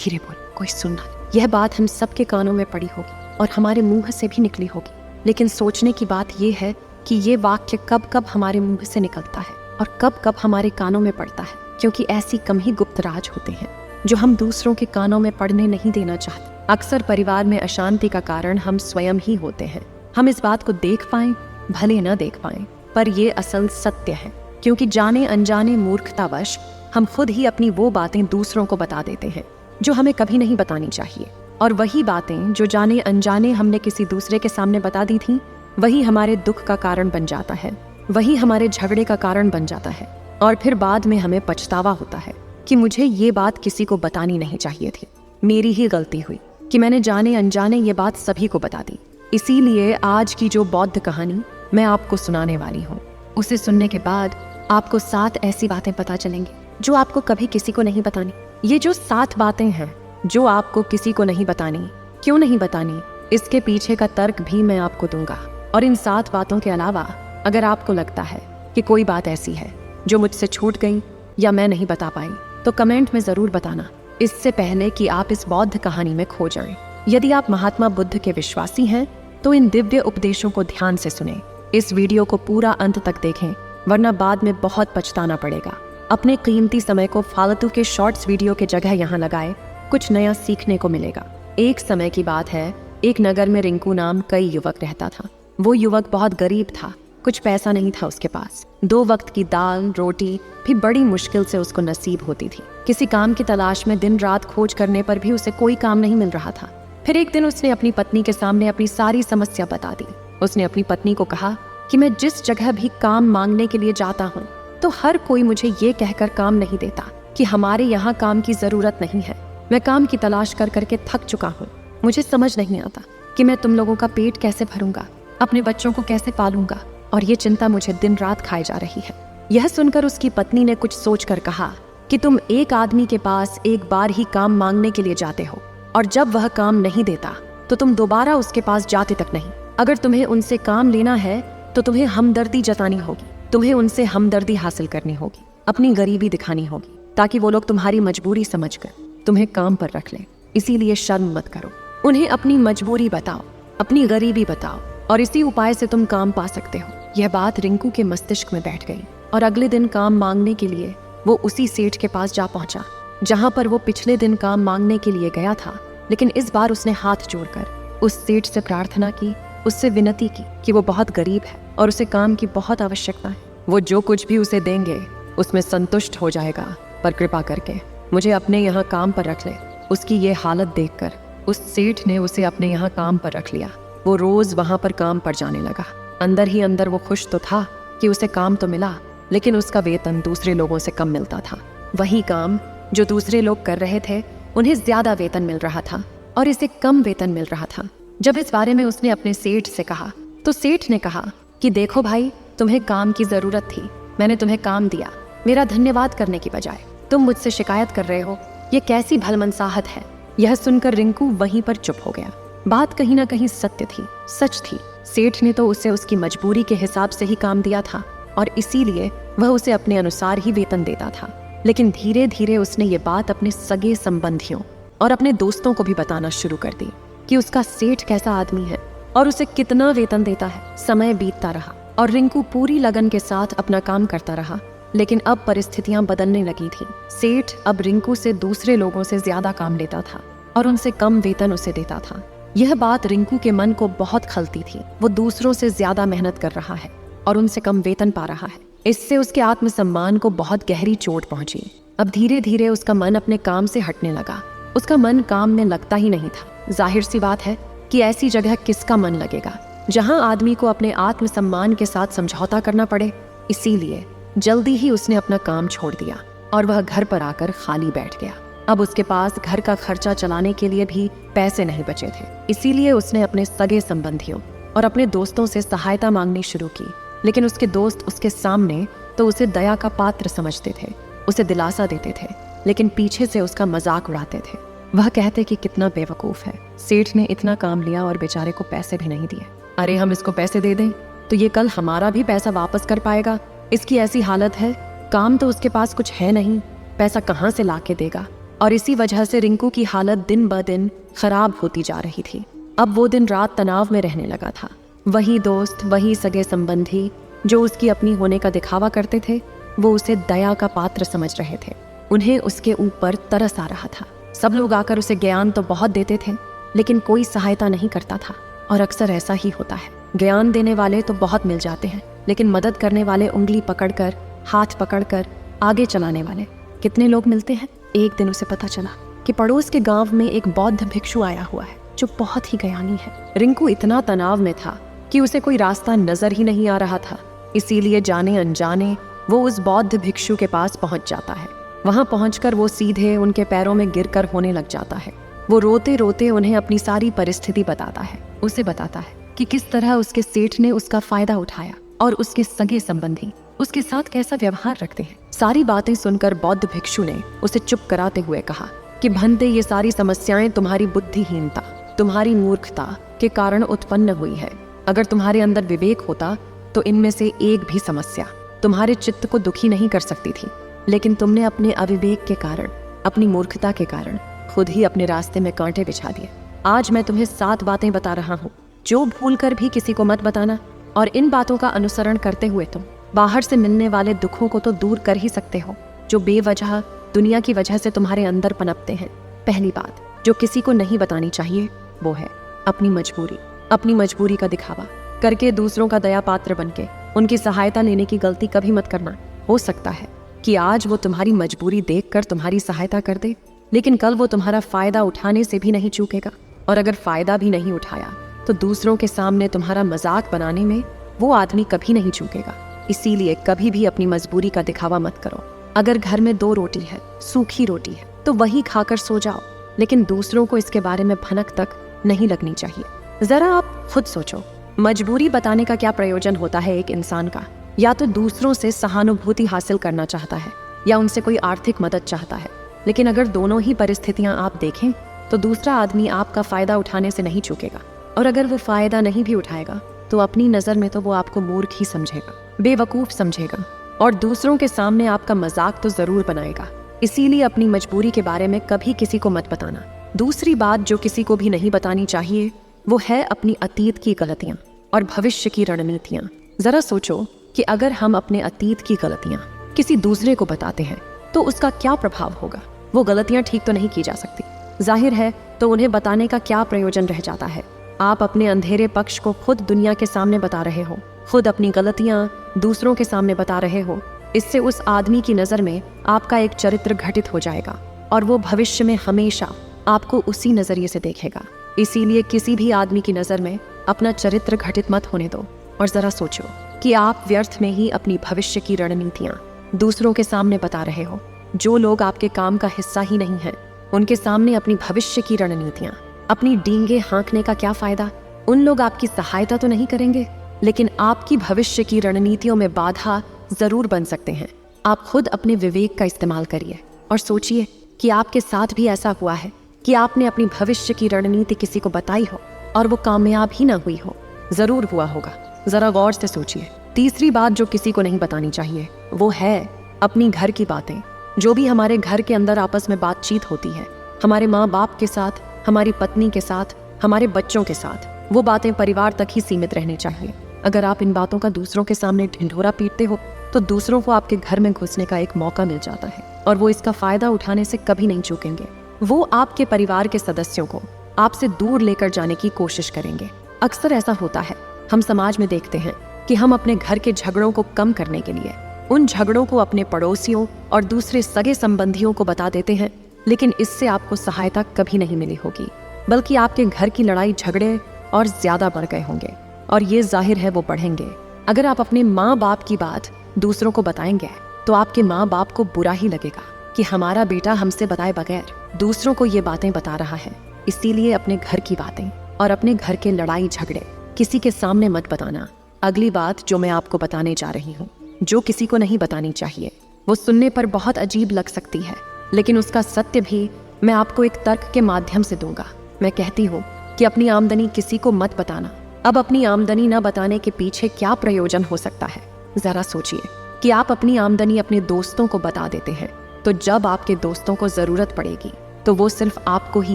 धीरे बोल, कोई सुनना नहीं। यह बात हम सबके कानों में पड़ी होगी और हमारे मुंह से भी निकली होगी, लेकिन सोचने की बात यह है कि ये वाक्य कब कब हमारे मुंह से निकलता है और कब कब हमारे कानों में पड़ता है, क्योंकि ऐसी कम ही गुप्त राज होते हैं जो हम दूसरों के कानों में पड़ने नहीं देना चाहते। अक्सर परिवार में अशांति का कारण हम स्वयं ही होते हैं। हम इस बात को देख पाएं भले न देख पाएं, पर ये असल सत्य है, क्योंकि जाने अनजाने मूर्खतावश हम खुद ही अपनी वो बातें दूसरों को बता देते हैं जो हमें कभी नहीं बतानी चाहिए। और वही बातें जो जाने अनजाने हमने किसी दूसरे के सामने बता दी थी, वही हमारे दुख का कारण बन जाता है, वही हमारे झगड़े का कारण बन जाता है। और फिर बाद में हमें पछतावा होता है कि मुझे ये बात किसी को बतानी नहीं चाहिए थी, मेरी ही गलती हुई कि मैंने जाने अनजाने ये बात सभी को बता दी। इसीलिए आज की जो बौद्ध कहानी मैं आपको सुनाने वाली हूँ, उसे सुनने के बाद आपको 7 ऐसी बातें पता चलेंगी जो आपको कभी किसी को नहीं बतानी। ये जो 7 बातें हैं जो आपको किसी को नहीं बतानी, क्यों नहीं बतानी, इसके पीछे का तर्क भी मैं आपको दूंगा। और इन 7 बातों के अलावा अगर आपको लगता है कि कोई बात ऐसी है जो मुझसे छूट गई या मैं नहीं बता पाई, तो कमेंट में ज़रूर बताना, इससे पहले कि आप इस बौद्ध कहानी में खो जाएं। यदि आप महात्मा बुद्ध के विश्वासी हैं तो इन दिव्य उपदेशों को ध्यान से सुनें। इस वीडियो को पूरा अंत तक देखें, वरना बाद में बहुत पछताना पड़ेगा। अपने कीमती समय को फालतू के शॉर्ट्स वीडियो के जगह यहाँ लगाए, कुछ नया सीखने को मिलेगा। एक समय की बात है, एक नगर में रिंकू नाम कई युवक रहता था। वो युवक बहुत गरीब था, कुछ पैसा नहीं था उसके पास। 2 वक्त की दाल रोटी भी बड़ी मुश्किल से उसको नसीब होती थी। किसी काम की तलाश में दिन रात खोज करने पर भी उसे कोई काम नहीं मिल रहा था। फिर एक दिन उसने अपनी पत्नी के सामने अपनी सारी समस्या बता दी। उसने अपनी पत्नी को कहा कि मैं जिस जगह भी काम मांगने के लिए जाता हूँ तो हर कोई मुझे ये कहकर काम नहीं देता कि हमारे यहाँ काम की जरूरत नहीं है। मैं काम की तलाश कर करके थक चुका हूँ। मुझे समझ नहीं आता कि मैं तुम लोगों का पेट कैसे भरूंगा, अपने बच्चों को कैसे पालूंगा, और ये चिंता मुझे दिन रात खाए जा रही है। यह सुनकर उसकी पत्नी ने कुछ सोचकर कहा कि तुम एक आदमी के पास एक बार ही काम मांगने के लिए जाते हो, और जब वह काम नहीं देता तो तुम दोबारा उसके पास जाते तक नहीं। अगर तुम्हें उनसे काम लेना है तो तुम्हें हमदर्दी जतानी होगी, तुम्हें उनसे हमदर्दी हासिल करनी होगी, अपनी गरीबी दिखानी होगी, ताकि वो लोग तुम्हारी मजबूरी समझकर तुम्हें काम पर रख लें। इसीलिए शर्म मत करो, उन्हें अपनी मजबूरी बताओ, अपनी गरीबी बताओ, और इसी उपाय से तुम काम पा सकते हो। यह बात रिंकू के मस्तिष्क में बैठ गई और अगले दिन काम मांगने के लिए वो उसी सेठ के पास जा पहुंचा जहां पर वो पिछले दिन काम मांगने के लिए गया था। लेकिन इस बार उसने हाथ जोड़कर उस सेठ से प्रार्थना की, उससे विनती की कि वो बहुत गरीब है और उसे काम की बहुत आवश्यकता है। वो जो कुछ भी उसे देंगे उसमें संतुष्ट हो जाएगा, पर कृपा करके मुझे अपने यहाँ काम पर रख ले। उसकी ये हालत देखकर उस सेठ ने उसे अपने यहाँ काम पर रख लिया। वो रोज वहां पर काम पर जाने लगा। अंदर ही अंदर वो खुश तो था कि उसे काम तो मिला, लेकिन उसका वेतन दूसरे लोगों से कम मिलता था। वही काम जो दूसरे लोग कर रहे थे उन्हें ज्यादा वेतन मिल रहा था और इसे कम वेतन मिल रहा था। जब इस बारे में उसने अपने सेठ से कहा तो सेठ ने कहा कि देखो भाई, तुम्हें काम की जरूरत थी, मैंने तुम्हें काम दिया, मेरा धन्यवाद करने की बजाय तुम मुझसे शिकायत कर रहे हो, ये कैसी भलमनसाहत है। यह सुनकर रिंकू वहीं पर चुप हो गया। बात कहीं ना कहीं सत्य थी, सच थी। सेठ ने तो उसे उसकी मजबूरी के हिसाब से ही काम दिया था और इसीलिए वह उसे अपने अनुसार ही वेतन देता था। लेकिन धीरे धीरे उसने ये बात अपने सगे संबंधियों और अपने दोस्तों को भी बताना शुरू कर दी कि उसका सेठ कैसा आदमी है और उसे कितना वेतन देता है। समय बीतता रहा और रिंकू पूरी लगन के साथ अपना काम करता रहा, लेकिन अब परिस्थितियां बदलने लगी थी। सेठ अब रिंकू से दूसरे लोगों से ज्यादा काम लेता था और उनसे कम वेतन उसे देता था। यह बात रिंकू के मन को बहुत खलती थी। वो दूसरों से ज्यादा मेहनत कर रहा है और उनसे कम वेतन पा रहा है। इससे उसके आत्मसम्मान को बहुत गहरी चोट पहुंची। अब धीरे धीरे उसका मन अपने काम से हटने लगा। उसका मन काम में लगता ही नहीं था। जाहिर सी बात है कि ऐसी जगह किसका मन लगेगा जहां आदमी को अपने आत्मसम्मान के साथ समझौता करना पड़े। इसीलिए जल्दी ही उसने अपना काम छोड़ दिया और वह घर पर आकर खाली बैठ गया। अब उसके पास घर का खर्चा चलाने के लिए भी पैसे नहीं बचे थे। इसीलिए उसने अपने सगे संबंधियों और अपने दोस्तों से सहायता मांगनी शुरू की। लेकिन उसके दोस्त उसके सामने तो उसे दया का पात्र समझते थे, उसे दिलासा देते थे, लेकिन पीछे से उसका मजाक उड़ाते थे। वह कहते कि कितना बेवकूफ है, सेठ ने इतना काम लिया और बेचारे को पैसे भी नहीं दिए। अरे हम इसको पैसे दे दें तो ये कल हमारा भी पैसा वापस कर पाएगा। इसकी ऐसी हालत है, काम तो उसके पास कुछ है नहीं, पैसा कहाँ से ला के देगा। और इसी वजह से रिंकू की हालत दिन ब दिन खराब होती जा रही थी। अब वो दिन रात तनाव में रहने लगा था। वही दोस्त, वही सगे संबंधी जो उसकी अपनी होने का दिखावा करते थे, वो उसे दया का पात्र समझ रहे थे। उन्हें उसके ऊपर तरस आ रहा था। सब लोग आकर उसे ज्ञान तो बहुत देते थे, लेकिन कोई सहायता नहीं करता था। और अक्सर ऐसा ही होता है, ज्ञान देने वाले तो बहुत मिल जाते हैं, लेकिन मदद करने वाले, उंगली पकड़कर, हाथ पकड़कर आगे चलाने वाले कितने लोग मिलते हैं। एक दिन उसे पता चला कि पड़ोस के गांव में एक बौद्ध भिक्षु आया हुआ है जो बहुत ही ज्ञानी है। रिंकू इतना तनाव में था कि उसे कोई रास्ता नजर ही नहीं आ रहा था। इसीलिए जाने अनजाने वो उस बौद्ध भिक्षु के पास पहुंच जाता है। वहां पहुंचकर वो सीधे उनके पैरों में गिरकर होने लग जाता है। वो रोते रोते उन्हें अपनी सारी परिस्थिति बताता है। उसे बताता है कि किस तरह उसके सेठ ने उसका फायदा उठाया और उसके सगे संबंधी उसके साथ कैसा व्यवहार रखते हैं। सारी बातें सुनकर बौद्ध भिक्षु ने उसे चुप कराते हुए कहा कि भंते, ये सारी समस्याएं तुम्हारी बुद्धिहीनता, तुम्हारी मूर्खता के कारण उत्पन्न हुई है। अगर तुम्हारे अंदर विवेक होता तो इनमें से एक भी समस्या तुम्हारे चित्त को दुखी नहीं कर सकती थी, लेकिन तुमने अपने अविवेक के कारण, अपनी मूर्खता के कारण खुद ही अपने रास्ते में कांटे बिछा दिए। आज मैं तुम्हें 7 बातें बता रहा हूँ जो भूलकर भी किसी को मत बताना, और इन बातों का अनुसरण करते हुए तुम बाहर से मिलने वाले दुखों को तो दूर कर ही सकते हो जो बेवजह दुनिया की वजह से तुम्हारे अंदर पनपते हैं। पहली बात जो किसी को नहीं बतानी चाहिए वो है अपनी मजबूरी। अपनी मजबूरी का दिखावा करके दूसरों का दया पात्र बनके उनकी सहायता लेने की गलती कभी मत करना। हो सकता है कि आज वो तुम्हारी मजबूरी देखकर तुम्हारी सहायता कर दे, लेकिन कल वो तुम्हारा फायदा उठाने से भी नहीं चूकेगा, और अगर फायदा भी नहीं उठाया तो दूसरों के सामने तुम्हारा मजाक बनाने में वो आदमी कभी नहीं चूकेगा। इसीलिए कभी भी अपनी मजबूरी का दिखावा मत करो। अगर घर में 2 रोटी है, सूखी रोटी है, तो वही खाकर सो जाओ, लेकिन दूसरों को इसके बारे में भनक तक नहीं लगनी चाहिए। जरा आप खुद सोचो, मजबूरी बताने का क्या प्रयोजन होता है एक इंसान का? या तो दूसरों से सहानुभूति हासिल करना चाहता है या उनसे कोई आर्थिक मदद चाहता है। लेकिन अगर दोनों ही परिस्थितियां आप देखें तो दूसरा आदमी आपका फायदा उठाने से नहीं चूकेगा, और अगर वो फायदा नहीं भी उठाएगा तो अपनी नजर में तो वो आपको मूर्ख ही समझेगा, बेवकूफ समझेगा, और दूसरों के सामने आपका मजाक तो जरूर बनाएगा। इसीलिए अपनी मजबूरी के बारे में कभी किसी को मत बताना। दूसरी बात जो किसी को भी नहीं बतानी चाहिए वो है अपनी अतीत की गलतियां और भविष्य की रणनीतियां। जरा सोचो कि अगर हम अपने अतीत की गलतियां किसी दूसरे को बताते हैं तो उसका क्या प्रभाव होगा। वो गलतियां ठीक तो नहीं की जा सकती, जाहिर है, तो उन्हें बताने का क्या प्रयोजन रह जाता है। आप अपने अंधेरे पक्ष को खुद दुनिया के सामने बता रहे हो, खुद अपनी गलतियां दूसरों के सामने बता रहे हो। इससे उस आदमी की नज़र में आपका एक चरित्र घटित हो जाएगा और वो भविष्य में हमेशा आपको उसी नज़रिए से देखेगा। इसीलिए किसी भी आदमी की नज़र में अपना चरित्र घटित मत होने दो, और ज़रा सोचो कि आप व्यर्थ में ही अपनी भविष्य की रणनीतियाँ दूसरों के सामने बता रहे हो। जो लोग आपके काम का हिस्सा ही नहीं हैं, उनके सामने अपनी भविष्य की रणनीतियाँ, अपनी डींगे हाँकने का क्या फ़ायदा? उन लोग आपकी सहायता तो नहीं करेंगे, लेकिन आपकी भविष्य की रणनीतियों में बाधा ज़रूर बन सकते हैं। आप खुद अपने विवेक का इस्तेमाल करिए और सोचिए कि आपके साथ भी ऐसा हुआ है कि आपने अपनी भविष्य की रणनीति किसी को बताई हो और वो कामयाब ही ना हुई हो। ज़रूर हुआ होगा, ज़रा गौर से सोचिए। तीसरी बात जो किसी को नहीं बतानी चाहिए वो है अपनी घर की बातें। जो भी हमारे घर के अंदर आपस में बातचीत होती है, हमारे माँ बाप के साथ, हमारी पत्नी के साथ, हमारे बच्चों के साथ, वो बातें परिवार तक ही सीमित रहनी चाहिए। अगर आप इन बातों का दूसरों के सामने ढिंढोरा पीटते हो तो दूसरों को आपके घर में घुसने का एक मौका मिल जाता है और वो इसका फायदा उठाने से कभी नहीं चूकेंगे। वो आपके परिवार के सदस्यों को आपसे दूर लेकर जाने की कोशिश करेंगे। अक्सर ऐसा होता है, हम समाज में देखते हैं कि हम अपने घर के झगड़ों को कम करने के लिए उन झगड़ों को अपने पड़ोसियों और दूसरे सगे संबंधियों को बता देते हैं, लेकिन इससे आपको सहायता कभी नहीं मिली होगी, बल्कि आपके घर की लड़ाई झगड़े और ज्यादा बढ़ गए होंगे, और ये जाहिर है वो बढ़ेंगे। अगर आप अपने माँ बाप की बात दूसरों को बताएंगे तो आपके माँ बाप को बुरा ही लगेगा कि हमारा बेटा हमसे बताए बगैर दूसरों को ये बातें बता रहा है। इसीलिए अपने घर की बातें और अपने घर के लड़ाई झगड़े किसी के सामने मत बताना। अगली बात जो मैं आपको बताने जा रही हूँ, जो किसी को नहीं बतानी चाहिए, वो सुनने पर बहुत अजीब लग सकती है, लेकिन उसका सत्य भी मैं आपको एक तर्क के माध्यम से दूंगा। मैं कहती हूँ कि अपनी आमदनी किसी को मत बताना। अब अपनी आमदनी न बताने के पीछे क्या प्रयोजन हो सकता है? जरा सोचिए कि आप अपनी आमदनी अपने दोस्तों को बता देते हैं तो जब आपके दोस्तों को ज़रूरत पड़ेगी तो वो सिर्फ आपको ही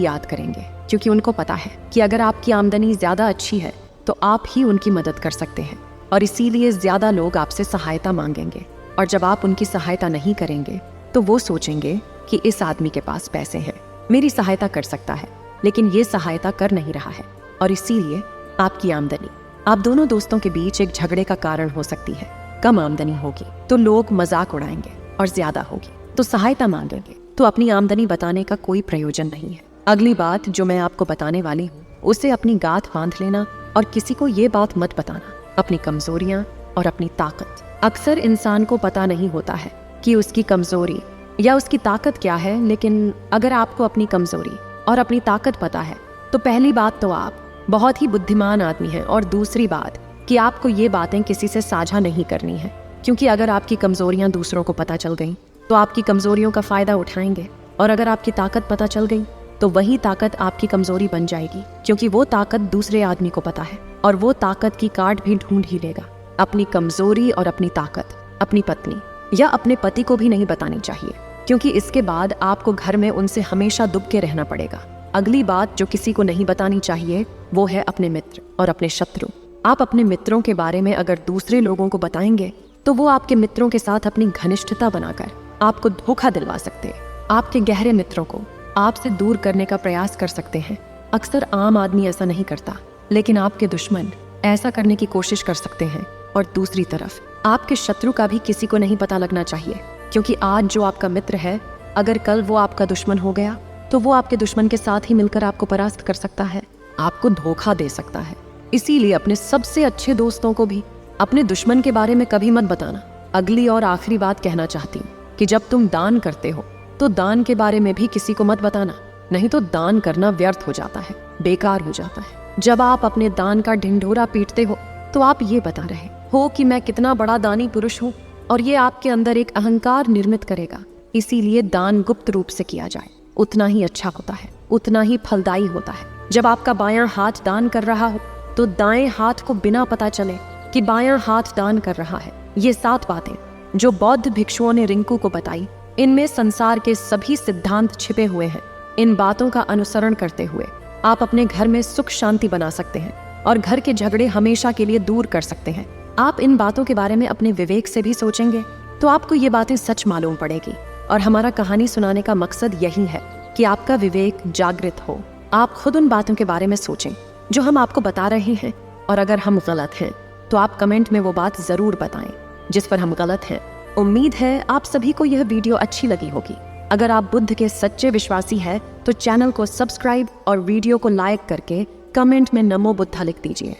याद करेंगे, क्योंकि उनको पता है कि अगर आपकी आमदनी ज़्यादा अच्छी है तो आप ही उनकी मदद कर सकते हैं, और इसीलिए ज़्यादा लोग आपसे सहायता मांगेंगे। और जब आप उनकी सहायता नहीं करेंगे तो वो सोचेंगे कि इस आदमी के पास पैसे हैं, मेरी सहायता कर सकता है, लेकिन ये सहायता कर नहीं रहा है, और इसीलिए आपकी आमदनी आप दोनों दोस्तों के बीच एक झगड़े का कारण हो सकती है। कम आमदनी होगी तो लोग मजाक उड़ाएंगे, और ज्यादा होगी तो सहायता मांगेंगे, तो अपनी आमदनी बताने का कोई प्रयोजन नहीं है। अगली बात जो मैं आपको बताने वाली हूँ उसे अपनी गांठ बांध लेना, और किसी को ये बात मत बताना, अपनी कमजोरियां और अपनी ताकत। अक्सर इंसान को पता नहीं होता है कि उसकी कमजोरी या उसकी ताकत क्या है, लेकिन अगर आपको अपनी कमजोरी और अपनी ताकत पता है तो पहली बात तो आप बहुत ही बुद्धिमान आदमी हैं, और दूसरी बात कि आपको ये बातें किसी से साझा नहीं करनी है, क्योंकि अगर आपकी कमजोरियां दूसरों को पता चल गईं तो आपकी कमजोरियों का फायदा उठाएंगे, और अगर आपकी ताकत पता चल गई तो वही ताकत आपकी कमजोरी बन जाएगी, क्योंकि वो ताकत दूसरे आदमी को पता है, और वो ताकत की कार्ड भी ढूंढ ही लेगा। अपनी कमजोरी और अपनी ताकत अपनी पत्नी या अपने पति को भी नहीं बतानी चाहिए, क्योंकि इसके बाद आपको घर में उनसे हमेशा दुब के रहना पड़ेगा। अगली बात जो किसी को नहीं बतानी चाहिए वो है अपने मित्र और अपने शत्रु। आप अपने मित्रों के बारे में अगर दूसरे लोगों को बताएंगे तो वो आपके मित्रों के साथ अपनी घनिष्ठता बनाकर आपको धोखा दिलवा सकते हैं। आपके गहरे मित्रों को आपसे दूर करने का प्रयास कर सकते हैं। अक्सर आम आदमी ऐसा नहीं करता, लेकिन आपके दुश्मन ऐसा करने की कोशिश कर सकते हैं। और दूसरी तरफ आपके शत्रु का भी किसी को नहीं पता लगना चाहिए, क्योंकि आज जो आपका मित्र है अगर कल वो आपका दुश्मन हो गया तो वो आपके दुश्मन के साथ ही मिलकर आपको परास्त कर सकता है, आपको धोखा दे सकता है। इसीलिए अपने सबसे अच्छे दोस्तों को भी अपने दुश्मन के बारे में कभी मत बताना। अगली और आखिरी बात कहना चाहती हूँ कि जब तुम दान करते हो तो दान के बारे में भी किसी को मत बताना, नहीं तो दान करना व्यर्थ हो जाता है, बेकार हो जाता है। जब आप अपने दान का ढिंढोरा पीटते हो तो आप ये बता रहे हो कि मैं कितना बड़ा दानी पुरुष हूँ, और ये आपके अंदर एक अहंकार निर्मित करेगा। इसीलिए दान गुप्त रूप से किया जाए, उतना ही अच्छा होता है, उतना ही फलदायी होता है। जब आपका बायां हाथ दान कर रहा हो तो दाएं हाथ को बिना पता चले कि बायां हाथ दान कर रहा है। ये 7 बातें जो बौद्ध भिक्षुओं ने रिंकू को बताई, इनमें संसार के सभी सिद्धांत छिपे हुए हैं। इन बातों का अनुसरण करते हुए आप अपने घर में सुख शांति बना सकते हैं और घर के झगड़े हमेशा के लिए दूर कर सकते हैं। आप इन बातों के बारे में अपने विवेक से भी सोचेंगे तो आपको ये बातें सच मालूम पड़ेगी। और हमारा कहानी सुनाने का मकसद यही है कि आपका विवेक जागृत हो। आप खुद उन बातों के बारे में सोचें जो हम आपको बता रहे हैं, और अगर हम गलत हैं तो आप कमेंट में वो बात जरूर बताएं जिस पर हम गलत हैं। उम्मीद है आप सभी को यह वीडियो अच्छी लगी होगी। अगर आप बुद्ध के सच्चे विश्वासी हैं तो चैनल को सब्सक्राइब और वीडियो को लाइक करके कमेंट में नमो बुद्धा लिख दीजिए।